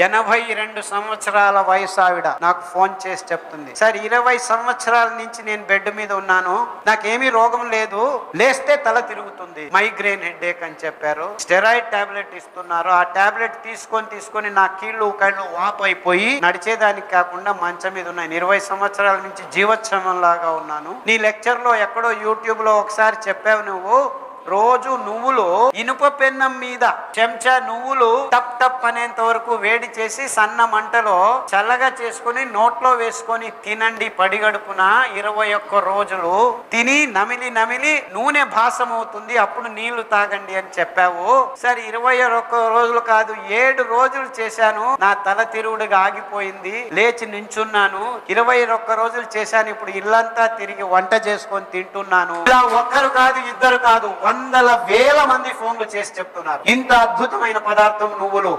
82 సంవత్సరాల వయసు ఆవిడ నాకు ఫోన్ చేసి చెప్తుంది, సార్ 20 సంవత్సరాల నుంచి నేను బెడ్ మీద ఉన్నాను, నాకేమీ రోగం లేదు, లేస్తే తల తిరుగుతుంది, మైగ్రేన్ హెడేక్ అని చెప్పారు. స్టెరాయిడ్ టాబ్లెట్ ఇస్తున్నారు. ఆ టాబ్లెట్ తీసుకొని నా కీళ్ళు వాపు అయిపోయి నడిచేదానికి కాకుండా మంచం మీద ఉన్నాను. 20 సంవత్సరాల నుంచి జీవోత్సవం లాగా ఉన్నాను. నీ లెక్చర్ లో ఎక్కడో యూట్యూబ్ లో ఒకసారి చెప్పావు, నువ్వు రోజు నువ్వులు ఇనుప పెన్నం మీద చెంచా నువ్వులు టప్ టప్ అనేంత వరకు వేడి చేసి సన్న మంటలో చల్లగా చేసుకుని నోట్లో వేసుకొని తినండి పడిగడుపున 21 రోజులు తిని నమిలి నూనె భాసమవుతుంది, అప్పుడు నీళ్లు తాగండి అని చెప్పావు. సరే 21 రోజులు కాదు, 7 రోజులు చేశాను, నా తల తిరుగుడుగా ఆగిపోయింది, లేచి నించున్నాను. 21 రోజులు చేశాను, ఇప్పుడు ఇల్లంతా తిరిగి వంట చేసుకొని తింటున్నాను. ఇలా ఒక్కరు కాదు, ఇద్దరు కాదు, వందల వేల మంది ఫోన్లు చేసి చెప్తున్నారు ఇంత అద్భుతమైన పదార్థం నువ్వులు.